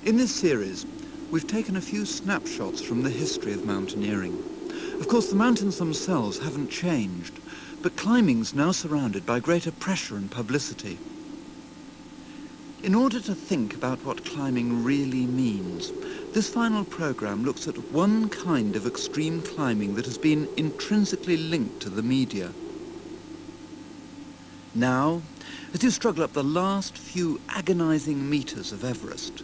In this series, we've taken a few snapshots from the history of mountaineering. Of course, the mountains themselves haven't changed, but climbing's now surrounded by greater pressure and publicity. In order to think about what climbing really means, this final programme looks at one kind of extreme climbing that has been intrinsically linked to the media. Now, as you struggle up the last few agonising metres of Everest,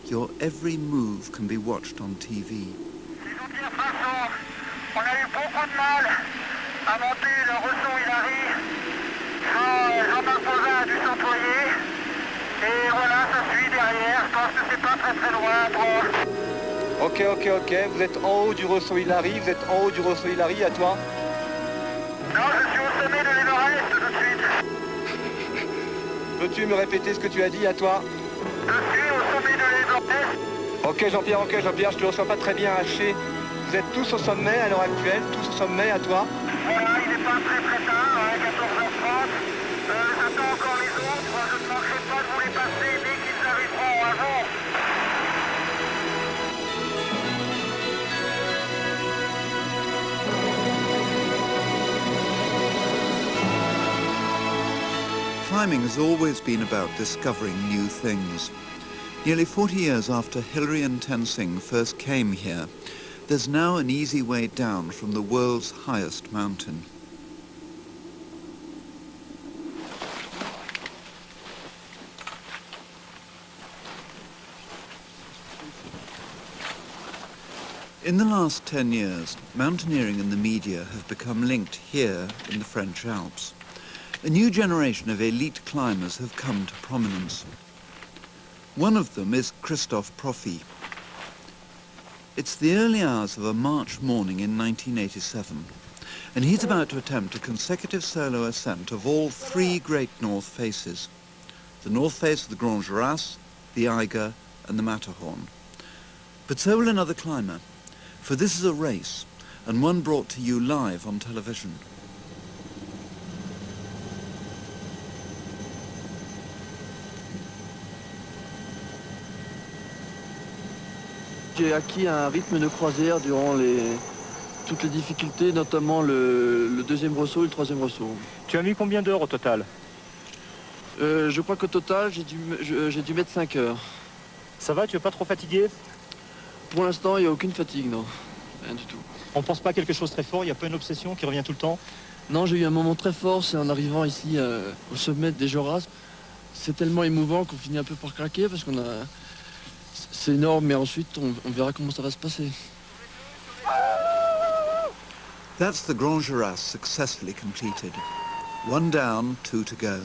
your every move can be watched on TV. On a eu beaucoup de mal à monter le Ressaut-Hillary. Jean-Marc Bozin a dû s'employer. Et voilà, ça suit derrière. Je pense que c'est pas très loin. Ok. Vous êtes en haut du Ressaut-Hillary. À toi? Non, je suis au sommet de l'Everest tout de suite. Peux-tu me répéter ce que tu as dit à toi? Je suis au sommet de l'Everest. Ok Jean-Pierre, je te reçois pas très bien haché. Vous êtes tous au sommet à l'heure actuelle, tous au sommet à toi? Voilà, il n'est pas très tard, hein, 14h30. J'attends encore les autres. Je ne manquerai pas de vous les passer dès qu'ils arriveront avant. Climbing has always been about discovering new things. Nearly 40 years after Hillary and Tenzing first came here, there's now an easy way down from the world's highest mountain. In the last 10 years, mountaineering and the media have become linked here in the French Alps. A new generation of elite climbers have come to prominence. One of them is Christophe Profit. It's the early hours of a March morning in 1987, and he's about to attempt a consecutive solo ascent of all three great north faces: the north face of the Grand Jurasse, the Eiger, and the Matterhorn. But so will another climber, for this is a race, and one brought to you live on television. J'ai acquis un rythme de croisière durant toutes les difficultés, notamment le deuxième ressaut et le troisième ressaut. Tu as mis combien d'heures au total? Je crois qu'au total, j'ai dû mettre 5 heures. Ça va, tu n'es pas trop fatigué? Pour l'instant, il n'y a aucune fatigue, non. Rien du tout. On pense pas à quelque chose de très fort, il n'y a pas une obsession qui revient tout le temps? Non, j'ai eu un moment très fort, c'est en arrivant ici au sommet des Jorasses. C'est tellement émouvant qu'on finit un peu par craquer parce qu'on a... C'est énorme, mais ensuite, on verra comment ça va se passer. That's the Grand Jurasse successfully completed. One down, two to go.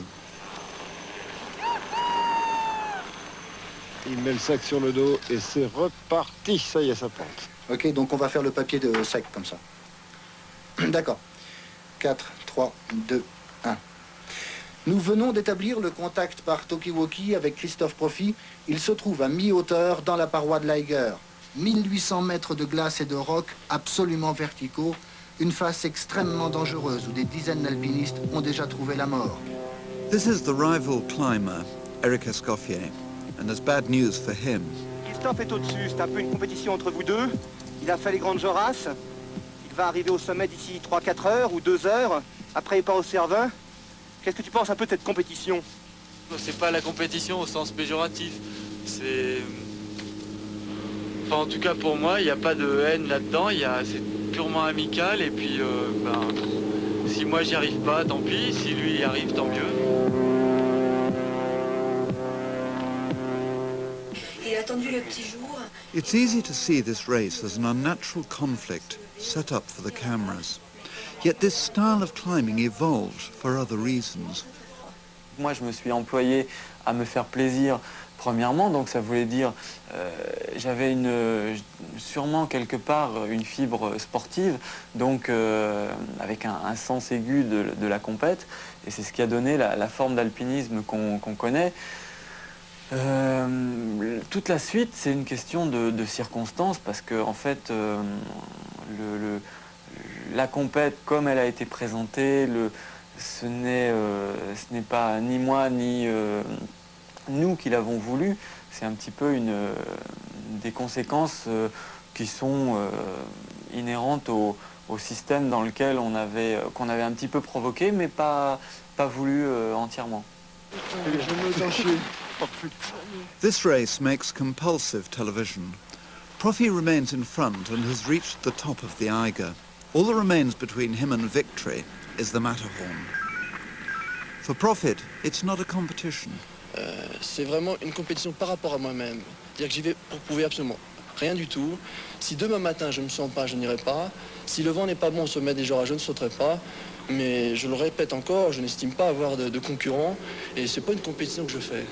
Il met le sac sur le dos et c'est reparti. Ça y est, ça pente. Ok, donc on va faire le papier de sec comme ça. D'accord. 4, 3, 2, 1. Nous venons d'établir le contact par talkie-walkie avec Christophe Profit. Il se trouve à mi-hauteur dans la paroi de l'Eiger. 1800 mètres de glace et de roc absolument verticaux. Une face extrêmement dangereuse où des dizaines d'alpinistes ont déjà trouvé la mort. This is the rival climber, Eric Escoffier, and there's bad news for him. Christophe est au-dessus, c'est un peu une compétition entre vous deux. Il a fait les grandes Jorasses. Il va arriver au sommet d'ici 3-4 heures ou 2 heures. Après, il part au Cervin. Qu'est-ce que tu penses un peu de cette compétition? C'est pas la compétition au sens péjoratif. C'est... Enfin, en tout cas pour moi, il n'y a pas de haine là-dedans. C'est purement amical. Et puis, si moi j'y arrive pas, tant pis. Si lui y arrive, tant mieux. Il a attendu le petit jour. It's easy to see this race as an unnatural conflict set up for the cameras. Yet this style of climbing evolved for other reasons. Moi, je me suis employé à me faire plaisir, premièrement. Donc ça voulait dire, j'avais sûrement quelque part une fibre sportive, donc avec un sens aigu de la compète. Et c'est ce qui a donné la forme d'alpinisme qu'on connaît. Toute la suite, c'est une question de circonstances, parce que en fait, la compète, comme elle a été présentée, ce n'est pas ni moi ni nous qui l'avons voulu. c'est un petit peu des conséquences qui sont inhérentes au système dans lequel qu'on avait un petit peu provoqué, mais pas voulu entièrement. This race makes compulsive television. Profi remains in front and has reached the top of the Eiger. All that remains between him and victory is the Matterhorn. For Profit, it's not a competition. C'est vraiment une compétition par rapport à moi-même. C'est-à-dire que j'y vais pour prouver absolument rien du tout. Si demain matin je ne me sens pas, je n'irai pas. Si le vent n'est pas bon au sommet des Joras, je ne sauterai pas. Mais je le répète encore, je n'estime pas avoir de concurrents. Et c'est pas une compétition que je fais.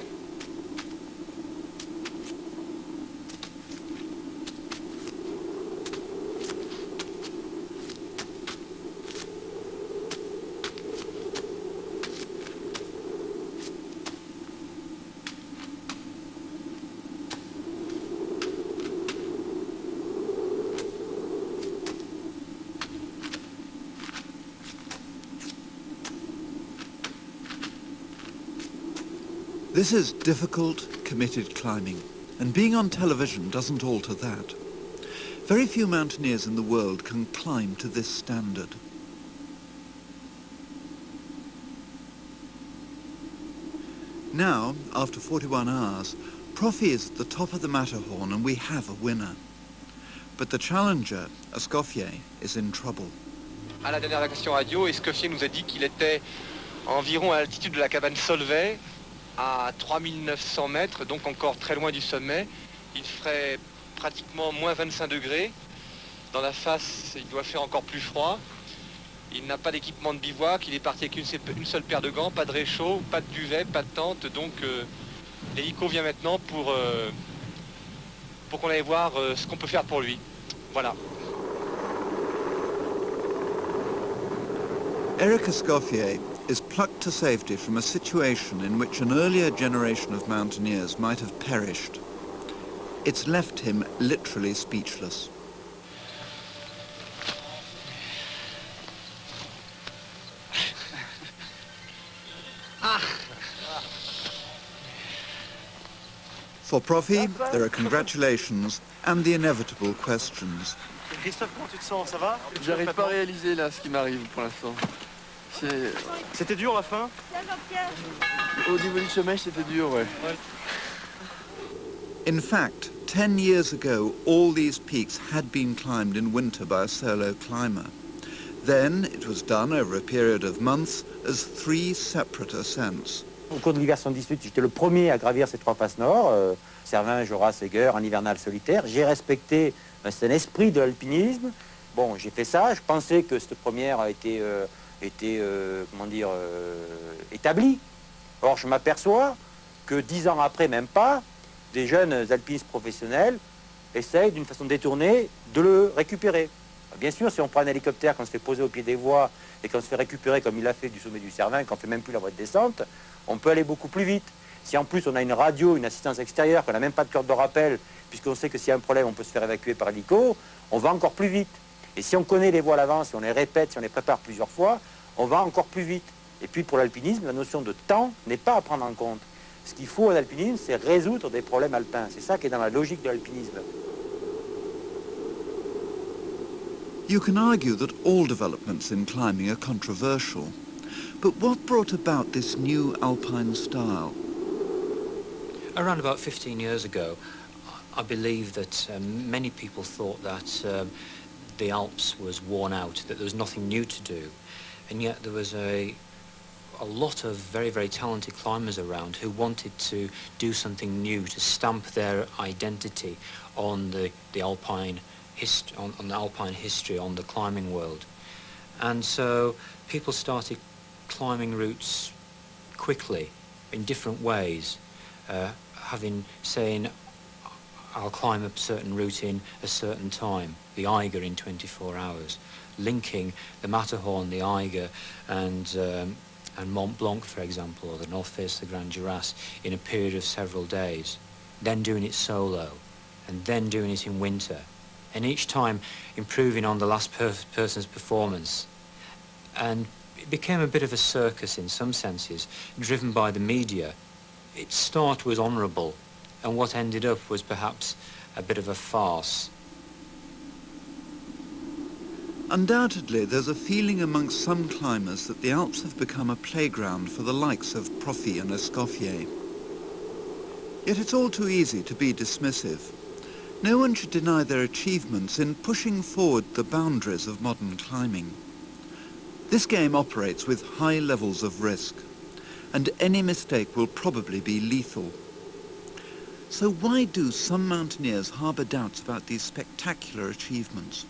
This is difficult, committed climbing, and being on television doesn't alter that. Very few mountaineers in the world can climb to this standard. Now, after 41 hours, Profi is at the top of the Matterhorn and we have a winner. But the challenger, Escoffier, is in trouble. À la dernière question radio, Escoffier nous a dit qu'il était environ à l'altitude de la cabane Solvay, à 3900 mètres, donc encore très loin du sommet. Il ferait pratiquement moins 25 degrés. Dans la face, il doit faire encore plus froid. Il n'a pas d'équipement de bivouac, il est parti avec une seule paire de gants, pas de réchaud, pas de duvet, pas de tente. Donc l'hélico vient maintenant pour qu'on aille voir ce qu'on peut faire pour lui. Voilà. Eric Escoffier is plucked to safety from a situation in which an earlier generation of mountaineers might have perished. It's left him literally speechless. For Profi, there are congratulations and the inevitable questions. Christophe, comment tu te sens? Ça va? J'arrive pas à réaliser là ce qui m'arrive pour l'instant. C'était dur la fin? Au niveau du sommet, c'était dur, ouais. In fact, 10 years ago, all these peaks had been climbed in winter by a solo climber. Then it was done over a period of months as 3 separate ascents. Au cours de l'hiver 78, j'étais le premier à gravir ces 3 faces nord, Cervin, Joras, Eiger, en hivernal solitaire. J'ai respecté c'est un esprit de l'alpinisme. Bon, j'ai fait ça, je pensais que cette première a été établie. Or, je m'aperçois que 10 ans après, même pas, des jeunes alpinistes professionnels essayent d'une façon détournée de le récupérer. Bien sûr, si on prend un hélicoptère, qu'on se fait poser au pied des voies et qu'on se fait récupérer comme il a fait du sommet du Cervin, qu'on ne fait même plus la voie de descente, on peut aller beaucoup plus vite. Si en plus on a une radio, une assistance extérieure, qu'on n'a même pas de corde de rappel, puisqu'on sait que s'il y a un problème, on peut se faire évacuer par hélico, on va encore plus vite. Et si on connaît les voies à l'avance, si on les répète, si on les prépare plusieurs fois, on va encore plus vite. Et puis pour l'alpinisme, la notion de temps n'est pas à prendre en compte. Ce qu'il faut en alpinisme, c'est résoudre des problèmes alpins. C'est ça qui est dans la logique de l'alpinisme. You can argue that all developments in climbing are controversial. But what brought about this new alpine style? Around about 15 years ago, I believe that many people thought that the Alps was worn out, that there was nothing new to do. And yet there was a lot of very, very talented climbers around who wanted to do something new, to stamp their identity on the alpine on the alpine history, on the climbing world. And so people started climbing routes quickly in different ways, saying I'll climb a certain route in a certain time, the Eiger in 24 hours, linking the Matterhorn, the Eiger, and Mont Blanc, for example, or the North Face, the Grand Juras, in a period of several days, then doing it solo, and then doing it in winter, and each time improving on the last person's performance. And it became a bit of a circus in some senses, driven by the media. Its start was honourable, and what ended up was perhaps a bit of a farce. Undoubtedly, there's a feeling amongst some climbers that the Alps have become a playground for the likes of Profi and Escoffier. Yet it's all too easy to be dismissive. No one should deny their achievements in pushing forward the boundaries of modern climbing. This game operates with high levels of risk, and any mistake will probably be lethal. So why do some mountaineers harbour doubts about these spectacular achievements?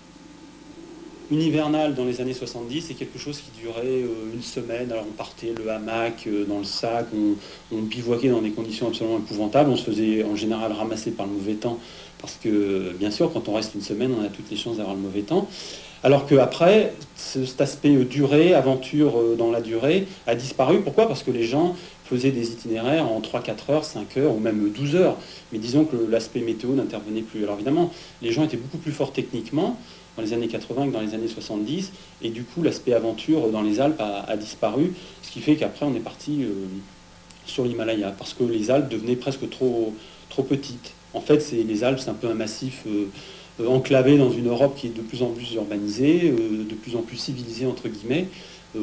Une hivernale dans les années 70, c'est quelque chose qui durait une semaine. Alors on partait le hamac dans le sac, on bivouaquait dans des conditions absolument épouvantables. On se faisait en général ramasser par le mauvais temps parce que, bien sûr, quand on reste une semaine, on a toutes les chances d'avoir le mauvais temps. Alors qu'après, cet aspect durée, aventure dans la durée, a disparu. Pourquoi? Parce que les gens faisaient des itinéraires en 3-4 heures, 5 heures ou même 12 heures. Mais disons que l'aspect météo n'intervenait plus. Alors évidemment, les gens étaient beaucoup plus forts techniquement dans les années 80 que dans les années 70, et du coup l'aspect aventure dans les Alpes a disparu, ce qui fait qu'après on est parti sur l'Himalaya, parce que les Alpes devenaient presque trop petites. En fait, les Alpes, c'est un peu un massif enclavé dans une Europe qui est de plus en plus urbanisée, de plus en plus civilisée entre guillemets,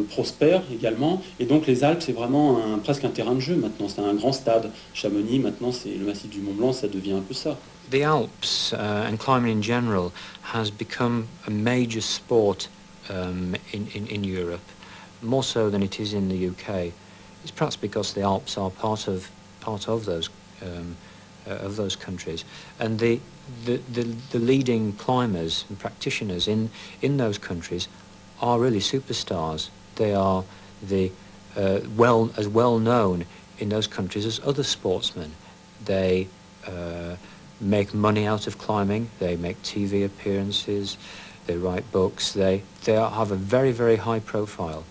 prospère également, et donc les Alpes c'est vraiment presque un terrain de jeu maintenant, c'est un grand stade. Chamonix maintenant c'est le massif du Mont Blanc, ça devient un peu ça. The Alps and climbing in general has become a major sport in Europe, more so than it is in the UK. It's perhaps because the Alps are part of those countries, and the leading climbers and practitioners in those countries are really superstars. They are as well known in those countries as other sportsmen. They make money out of climbing, they make TV appearances, they write books, they have a very, very high profile.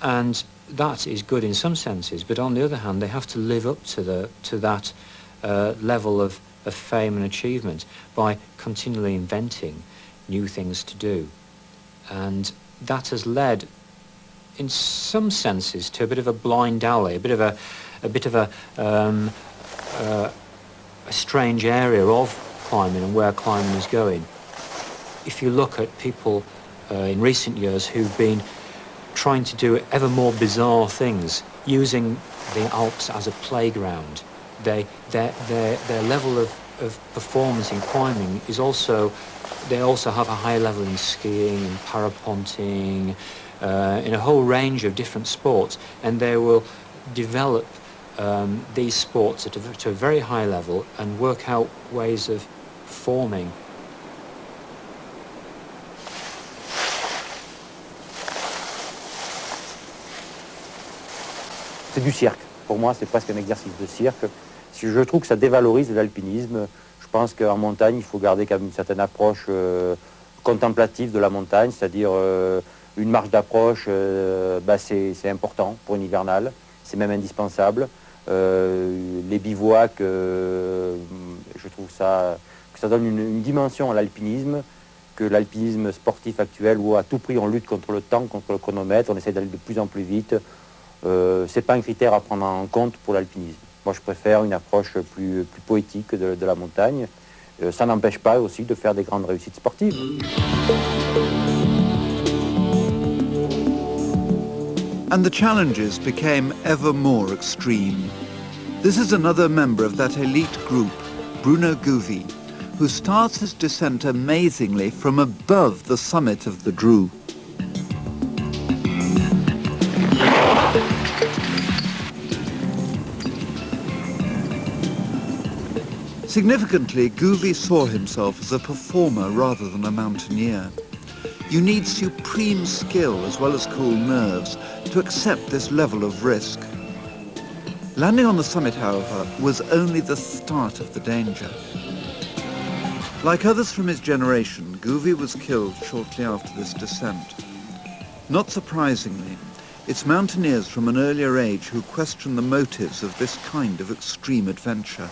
And that is good in some senses, but on the other hand, they have to live up to that level of fame and achievement by continually inventing new things to do. And that has led, in some senses, to a bit of a blind alley, a bit of a strange area of climbing and where climbing is going. If you look at people in recent years who've been trying to do ever more bizarre things, using the Alps as a playground, their level of performance in climbing is also, they also have a high level in skiing and paraponting, in a whole range of different sports, and they will develop these sports to a very high level and work out ways of forming. C'est du cirque. Pour moi, c'est presque un exercice de cirque. Je trouve que ça dévalorise l'alpinisme. Je pense qu'en montagne, il faut garder quand même une certaine approche contemplative de la montagne, c'est-à-dire une marche d'approche, c'est important pour une hivernale, c'est même indispensable. Les bivouacs, je trouve que ça donne une dimension à l'alpinisme, que l'alpinisme sportif actuel, où à tout prix on lutte contre le temps, contre le chronomètre, on essaie d'aller de plus en plus vite, c'est pas un critère à prendre en compte pour l'alpinisme. Moi je préfère une approche plus poétique de la montagne. Ça n'empêche pas aussi de faire des grandes réussites sportives. And the challenges became ever more extreme. This is another member of that elite group, Bruno Gouvi, who starts his descent amazingly from above the summit of the Dru. Significantly, Gouvi saw himself as a performer rather than a mountaineer. You need supreme skill as well as cool nerves to accept this level of risk. Landing on the summit, however, was only the start of the danger. Like others from his generation, Gouvi was killed shortly after this descent. Not surprisingly, it's mountaineers from an earlier age who question the motives of this kind of extreme adventure.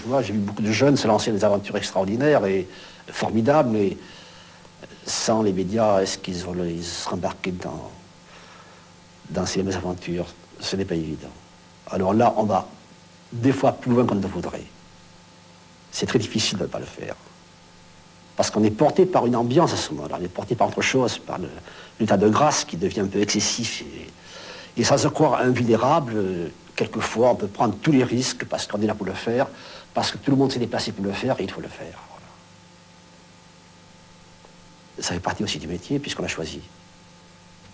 Moi, j'ai vu beaucoup de jeunes se lancer des aventures extraordinaires et formidables, mais sans les médias, est-ce qu'ils vont se rembarquer dans ces mêmes aventures, ce n'est pas évident. Alors là, on va des fois plus loin qu'on ne voudrait. C'est très difficile de ne pas le faire. Parce qu'on est porté par une ambiance à ce moment-là, on est porté par autre chose, par l'état de grâce qui devient un peu excessif. Et sans se croire invulnérable, quelquefois on peut prendre tous les risques parce qu'on est là pour le faire, parce que tout le monde s'est déplacé pour le faire et il faut le faire. Voilà. Ça fait partie aussi du métier puisqu'on l'a choisi.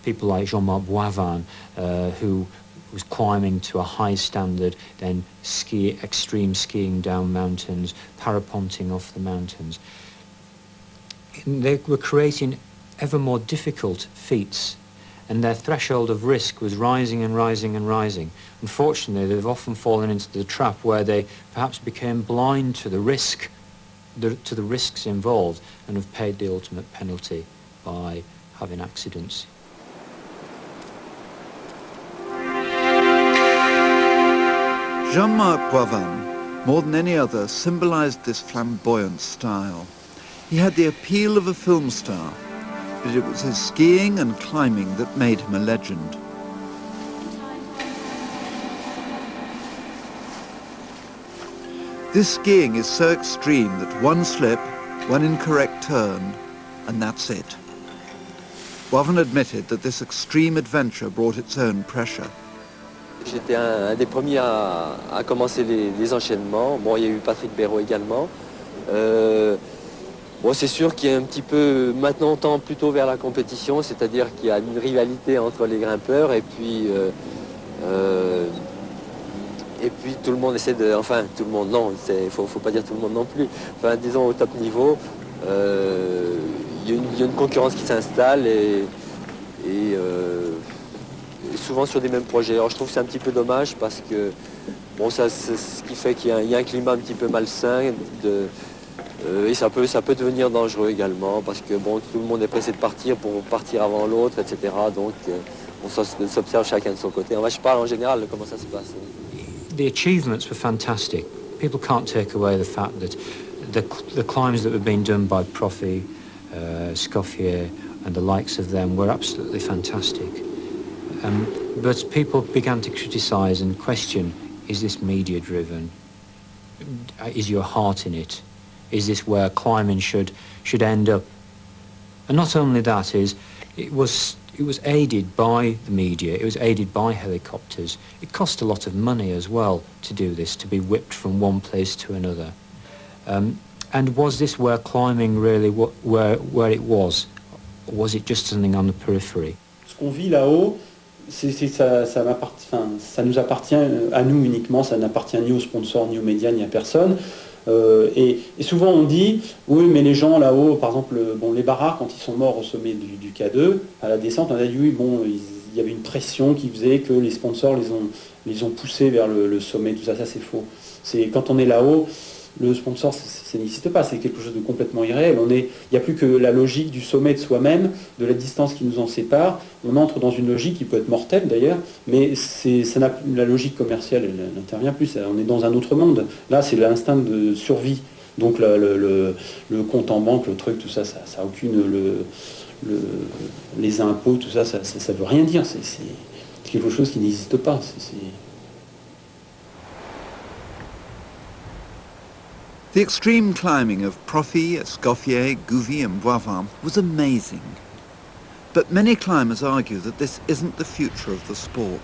People like Jean-Marc Boivin, who was climbing to a high standard, then extreme skiing down mountains, parapenting off the mountains. They were creating ever more difficult feats, and their threshold of risk was rising and rising and rising. Unfortunately, they've often fallen into the trap where they perhaps became blind to the risk, to the risks involved, and have paid the ultimate penalty by having accidents. Jean-Marc Boivin, more than any other, symbolized this flamboyant style. He had the appeal of a film star, but it was his skiing and climbing that made him a legend. This skiing is so extreme that one slip, one incorrect turn, and that's it. Boivin admitted that this extreme adventure brought its own pressure. J'étais un des premiers à commencer les enchaînements. Bon, il y a eu Patrick Béraud également. Bon, c'est sûr qu'il y a un petit peu, maintenant on tend plutôt vers la compétition, c'est-à-dire qu'il y a une rivalité entre les grimpeurs et puis tout le monde essaie de, enfin tout le monde, non, faut pas dire tout le monde non plus, enfin disons au top niveau, il y a une concurrence qui s'installe et souvent sur des mêmes projets. Alors je trouve que c'est un petit peu dommage parce que bon, c'est ce qui fait qu'il y a un climat un petit peu malsain et ça peut devenir dangereux également parce que bon, tout le monde est pressé de partir pour partir avant l'autre, etc. Donc on s'observe chacun de son côté. Je parle en général de comment ça se passe. The achievements were fantastic. People can't take away the fact that the climbs that were being done by Profi, Scoffier and the likes of them were absolutely fantastic. But people began to criticise and question, is this media driven? Is your heart in it? Is this where climbing should end up? And not only that, it was aided by the media, it was aided by helicopters. It cost a lot of money as well to do this, to be whipped from one place to another. And was this where climbing really, where it was? Or was it just something on the periphery? Ce qu'on vit là-haut, ça nous appartient à nous uniquement, ça n'appartient ni aux sponsors, ni aux médias, ni à personne. Et souvent on dit, oui mais les gens là-haut, par exemple, bon, les barrages quand ils sont morts au sommet du K2, à la descente, on a dit oui, bon, il y avait une pression qui faisait que les sponsors les ont poussés vers le sommet, tout ça, c'est faux. Quand on est là-haut, le sponsor, ça n'existe pas, c'est quelque chose de complètement irréel. Il n'y a plus que la logique du sommet de soi-même, de la distance qui nous en sépare. On entre dans une logique qui peut être mortelle d'ailleurs, mais la logique commerciale, elle n'intervient plus. On est dans un autre monde. Là, c'est l'instinct de survie. Donc le compte en banque, le truc, tout ça, ça n'a aucune... les impôts, tout ça, ça veut rien dire. C'est quelque chose qui n'existe pas. The extreme climbing of Profi, Escoffier, Gouvi and Boivin was amazing. But many climbers argue that this isn't the future of the sport.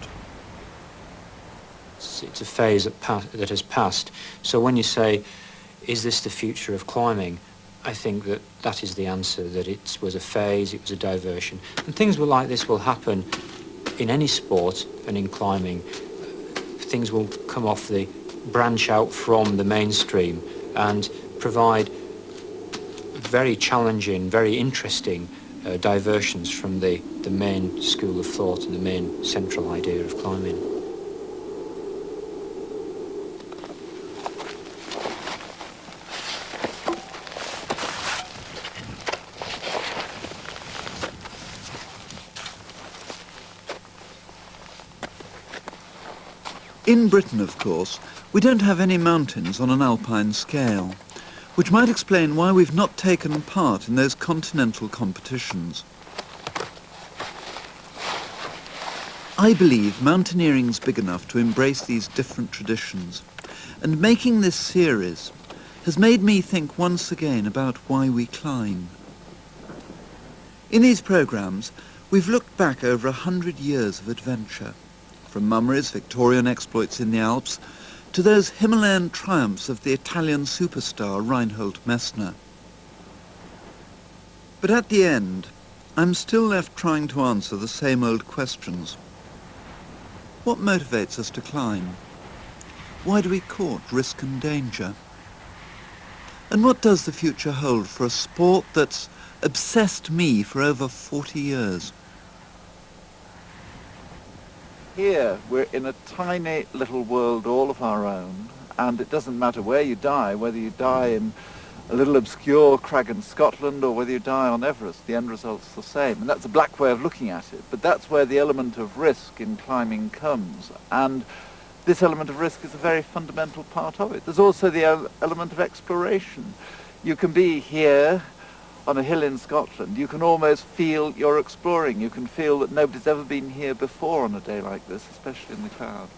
It's a phase that has passed. So when you say, is this the future of climbing? I think that is the answer, that it was a phase, it was a diversion. And things like this will happen in any sport and in climbing. Things will come off branch out from the mainstream and provide very challenging, very interesting diversions from the main school of thought and the main central idea of climbing. In Britain, of course, we don't have any mountains on an alpine scale, which might explain why we've not taken part in those continental competitions. I believe mountaineering's big enough to embrace these different traditions, and making this series has made me think once again about why we climb. In these programmes, we've looked back over 100 years of adventure, from Mummery's Victorian exploits in the Alps to those Himalayan triumphs of the Italian superstar Reinhold Messner. But at the end, I'm still left trying to answer the same old questions. What motivates us to climb? Why do we court risk and danger? And what does the future hold for a sport that's obsessed me for over 40 years? Here we're in a tiny little world all of our own, and it doesn't matter where you die, whether you die in a little obscure crag in Scotland or whether you die on Everest, the end result's the same. And that's a black way of looking at it, but that's where the element of risk in climbing comes. And this element of risk is a very fundamental part of it. There's also the element of exploration. You can be here on a hill in Scotland. You can almost feel you're exploring. You can feel that nobody's ever been here before on a day like this, especially in the cloud.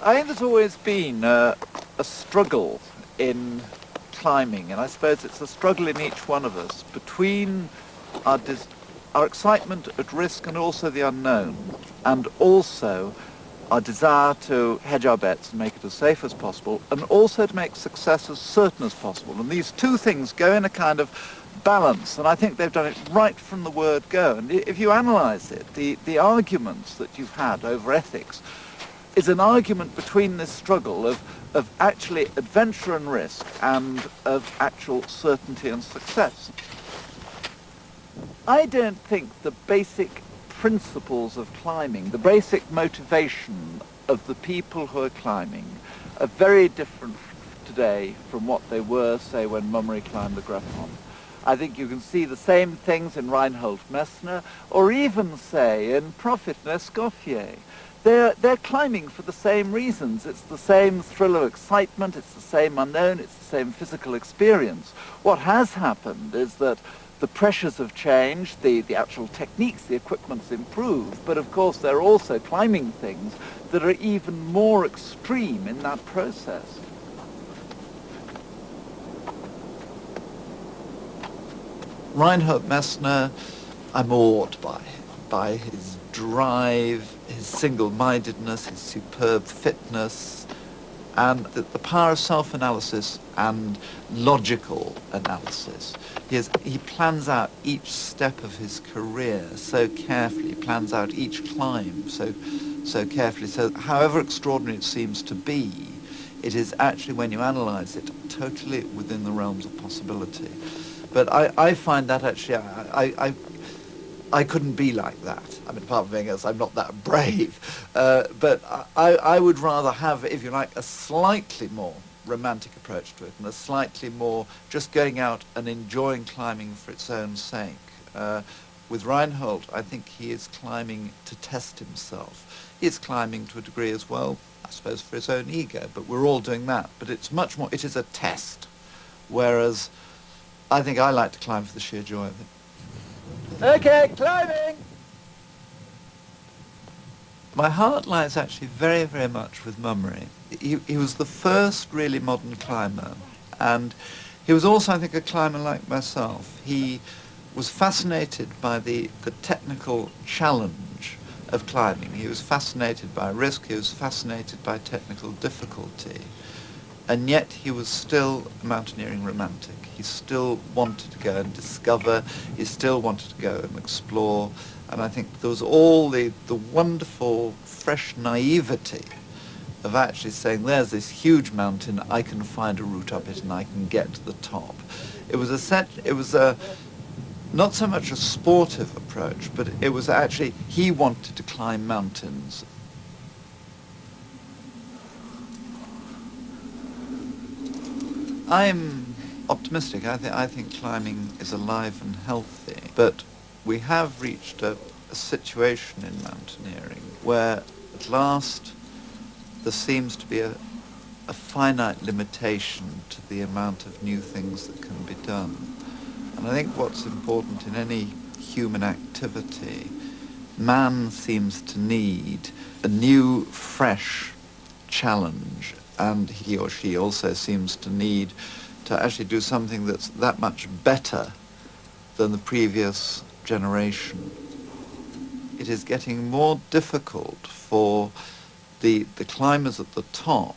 I think there's always been a struggle in climbing, and I suppose it's a struggle in each one of us between our excitement at risk and also the unknown, and also our desire to hedge our bets and make it as safe as possible, and also to make success as certain as possible. And these two things go in a kind of balance, and I think they've done it right from the word go. And if you analyse it, the arguments that you've had over ethics is an argument between this struggle of actually adventure and risk and of actual certainty and success. I don't think the basic principles of climbing, the basic motivation of the people who are climbing, are very different today from what they were, say, when Mummery climbed the Griffon. I think you can see the same things in Reinhold Messner, or even, say, in Profit and Escoffier. They're climbing for the same reasons. It's the same thrill of excitement, it's the same unknown, it's the same physical experience. What has happened is that the pressures have changed, the actual techniques, the equipment's improved, but of course they're also climbing things that are even more extreme in that process. Reinhold Messner, I'm awed by his drive, his single-mindedness, his superb fitness, and the power of self-analysis and logical analysis. He plans out each step of his career so carefully, he plans out each climb so carefully. So however extraordinary it seems to be, it is actually, when you analyse it, totally within the realms of possibility. But I find that actually, I couldn't be like that. I mean, apart from being as I'm not that brave, but I would rather have, if you like, a slightly more romantic approach to it, and a slightly more just going out and enjoying climbing for its own sake. With Reinhold, I think he is climbing to test himself. He is climbing to a degree as well, I suppose, for his own ego, but we're all doing that. But it's much more, it is a test, whereas I think I like to climb for the sheer joy of it. Okay, climbing! My heart lies actually very, very much with Mummery. He was the first really modern climber, and he was also, I think, a climber like myself. He was fascinated by the technical challenge of climbing. He was fascinated by risk, he was fascinated by technical difficulty, and yet he was still a mountaineering romantic. He still wanted to go and discover, he still wanted to go and explore, and I think there was all the wonderful, fresh naivety of actually saying, there's this huge mountain, I can find a route up it and I can get to the top. It was not so much a sportive approach, but it was actually, he wanted to climb mountains. I'm optimistic. I think climbing is alive and healthy, but we have reached a situation in mountaineering where at last there seems to be a finite limitation to the amount of new things that can be done. And I think what's important in any human activity man seems to need a new, fresh challenge, and he or she also seems to need to actually do something that's that much better than the previous generation. It is getting more difficult for the climbers at the top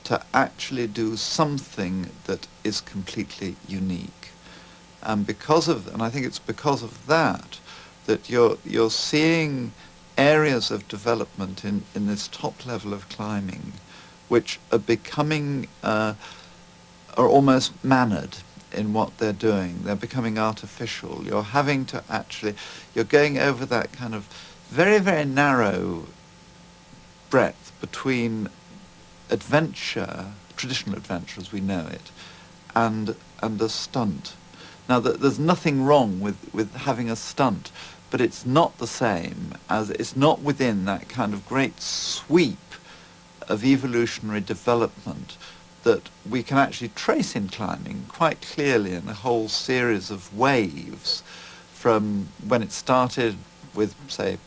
to actually do something that is completely unique. And I think it's because of that you're seeing areas of development in this top level of climbing which are becoming, are almost mannered in what they're doing. They're becoming artificial. You're having to you're going over that kind of very, very narrow breadth between adventure, traditional adventure as we know it, and a stunt. Now, there's nothing wrong with having a stunt, but it's not the same as, it's not within that kind of great sweep of evolutionary development that we can actually trace in climbing quite clearly in a whole series of waves from when it started with, say,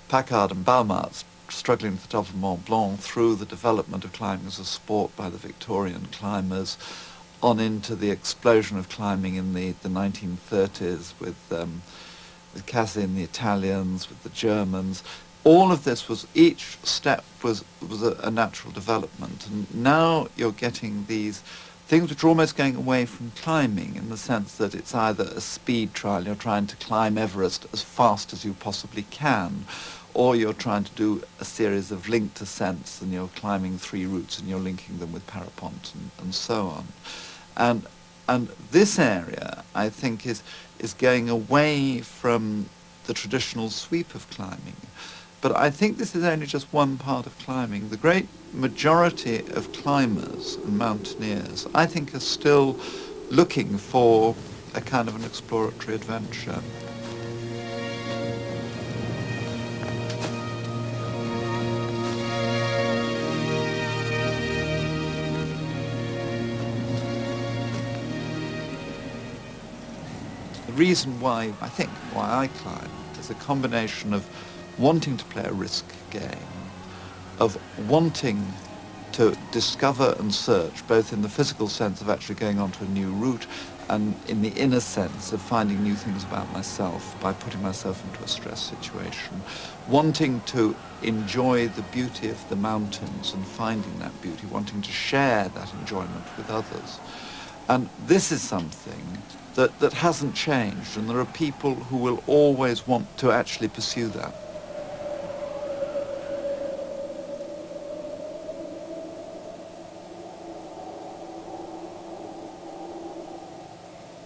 Packard and Balmart struggling at the top of Mont Blanc, through the development of climbing as a sport by the Victorian climbers, on into the explosion of climbing in the 1930s with Cassi and the Italians, with the Germans. All of this was, each step was a natural development, and now you're getting these things which are almost going away from climbing, in the sense that it's either a speed trial, you're trying to climb Everest as fast as you possibly can, or you're trying to do a series of linked ascents and you're climbing 3 routes and you're linking them with parapente and so on. And this area, I think, is going away from the traditional sweep of climbing. But I think this is only just one part of climbing. The great majority of climbers and mountaineers, I think, are still looking for a kind of an exploratory adventure. The reason why, I think, why I climb is a combination of wanting to play a risk game, of wanting to discover and search, both in the physical sense of actually going onto a new route and in the inner sense of finding new things about myself by putting myself into a stress situation, wanting to enjoy the beauty of the mountains and finding that beauty, wanting to share that enjoyment with others. And this is something that hasn't changed, and there are people who will always want to actually pursue that.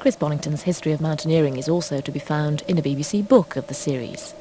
Chris Bonnington's history of mountaineering is also to be found in a BBC book of the series.